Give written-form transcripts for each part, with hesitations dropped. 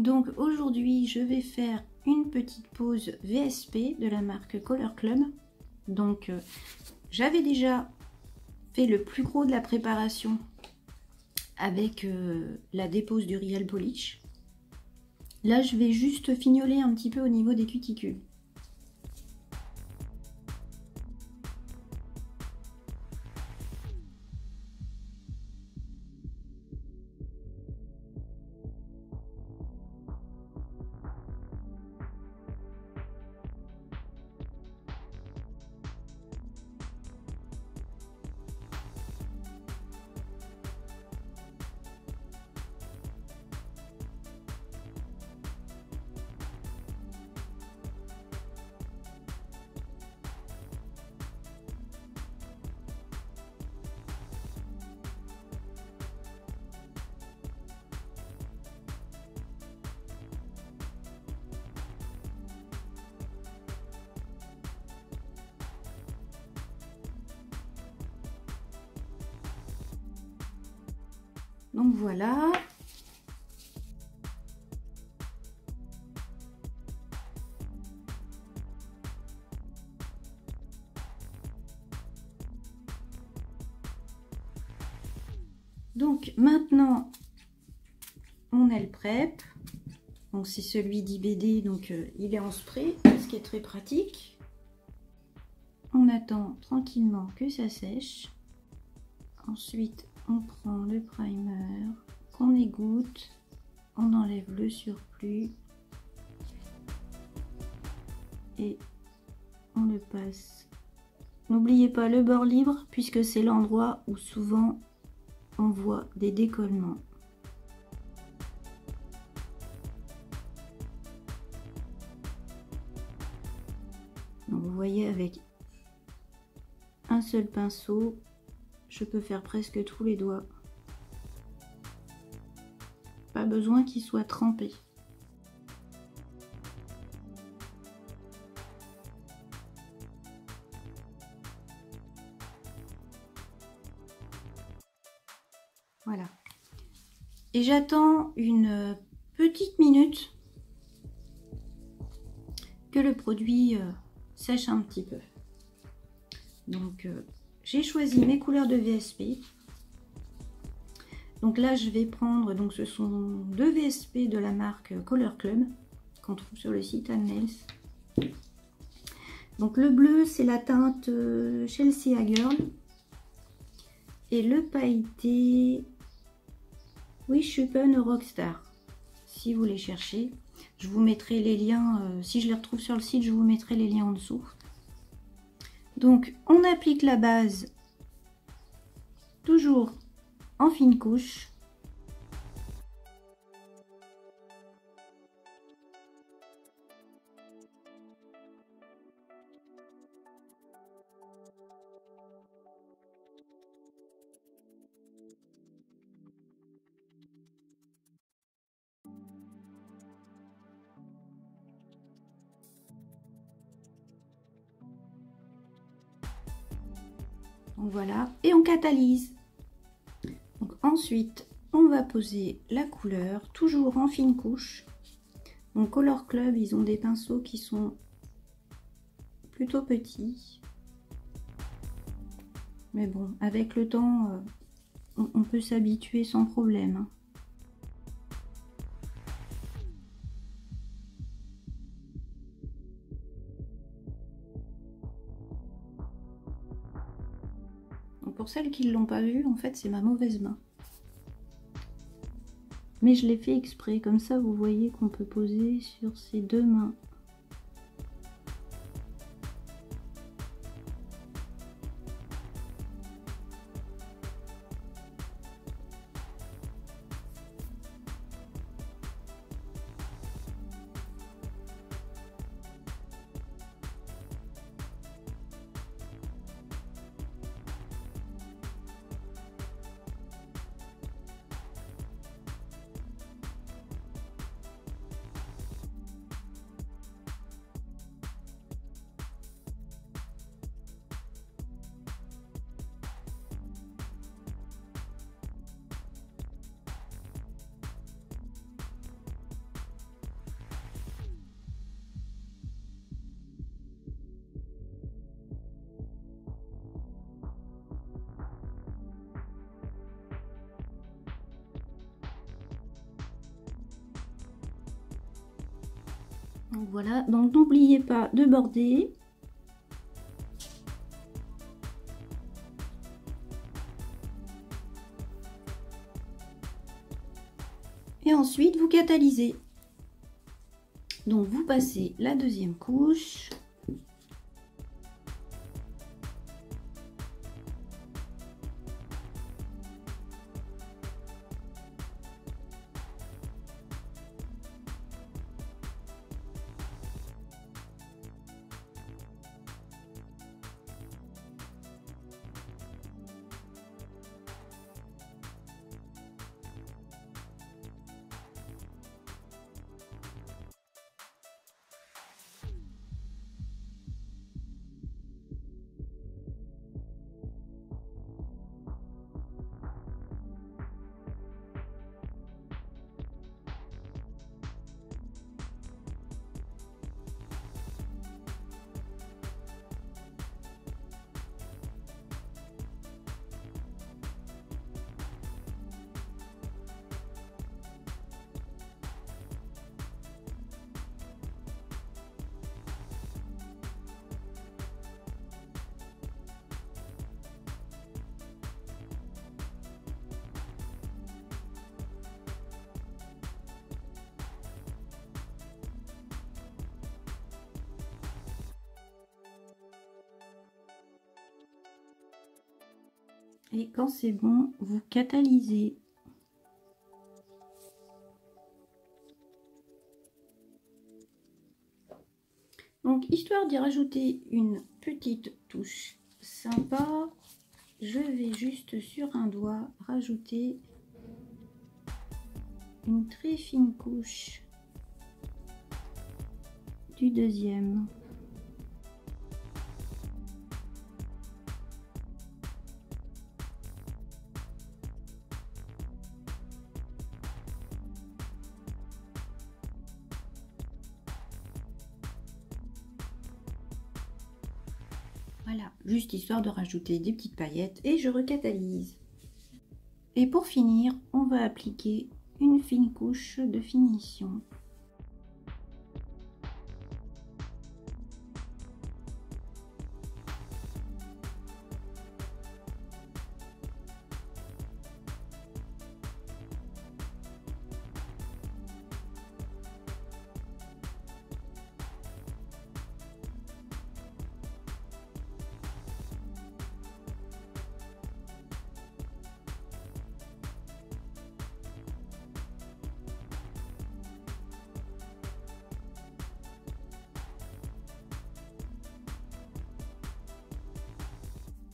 Donc aujourd'hui je vais faire une petite pause VSP de la marque Color Club. Donc j'avais déjà fait le plus gros de la préparation avec la dépose du Real Polish. Là je vais juste fignoler un petit peu au niveau des cuticules. Donc voilà. Donc maintenant on a le prep. Donc c'est celui d'IBD, donc il est en spray, ce qui est très pratique. On attend tranquillement que ça sèche. Ensuite on prend le primer qu'on égoutte, on enlève le surplus et on le passe. N'oubliez pas le bord libre puisque c'est l'endroit où souvent on voit des décollements. Donc vous voyez, avec un seul pinceau je peux faire presque tous les doigts. Pas besoin qu'il soit trempé. Voilà. Et j'attends une petite minute que le produit sèche un petit peu. Donc j'ai choisi mes couleurs de VSP. Donc là je vais prendre, donc ce sont deux VSP de la marque Color Club qu'on trouve sur le site Ann Nails. Donc le bleu c'est la teinte Chelsea Girl et le pailleté Wishupen Rockstar. Si vous les cherchez, je vous mettrai les liens, si je les retrouve sur le site, je vous mettrai les liens en dessous. Donc on applique la base toujours en fine couche. Donc voilà, et on catalyse. Donc ensuite, on va poser la couleur, toujours en fine couche. Donc Color Club, ils ont des pinceaux qui sont plutôt petits. Mais bon, avec le temps, on peut s'habituer sans problème. Pour celles qui ne l'ont pas vu, en fait c'est ma mauvaise main. Mais je l'ai fait exprès, comme ça vous voyez qu'on peut poser sur ces deux mains. Donc voilà, donc n'oubliez pas de border. Et ensuite vous catalysez. Donc vous passez la deuxième couche. Et quand c'est bon, vous catalysez. Donc, histoire d'y rajouter une petite touche sympa, je vais juste sur un doigt rajouter une très fine couche du deuxième. Voilà, juste histoire de rajouter des petites paillettes et je recatalyse. Et pour finir, on va appliquer une fine couche de finition.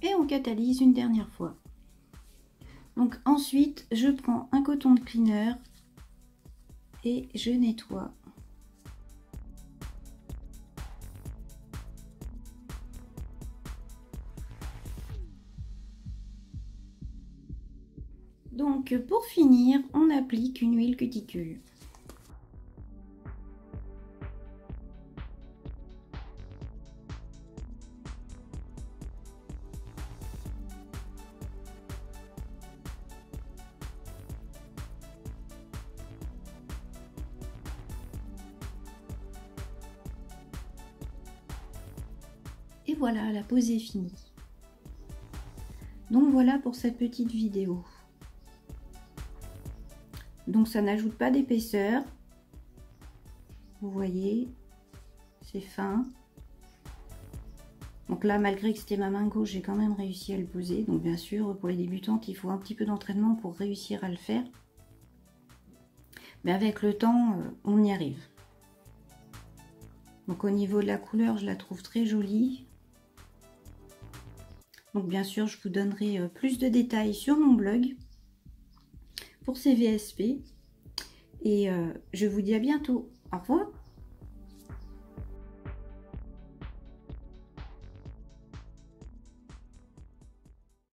Et on catalyse une dernière fois. Donc ensuite, je prends un coton de cleaner et je nettoie. Donc pour finir, on applique une huile cuticule. Et voilà, la pose est finie. Donc voilà pour cette petite vidéo. Donc ça n'ajoute pas d'épaisseur. Vous voyez, c'est fin. Donc là, malgré que c'était ma main gauche, j'ai quand même réussi à le poser. Donc bien sûr, pour les débutantes, il faut un petit peu d'entraînement pour réussir à le faire. Mais avec le temps, on y arrive. Donc au niveau de la couleur, je la trouve très jolie. Donc bien sûr, je vous donnerai plus de détails sur mon blog pour ces VSP. Et je vous dis à bientôt. Au revoir.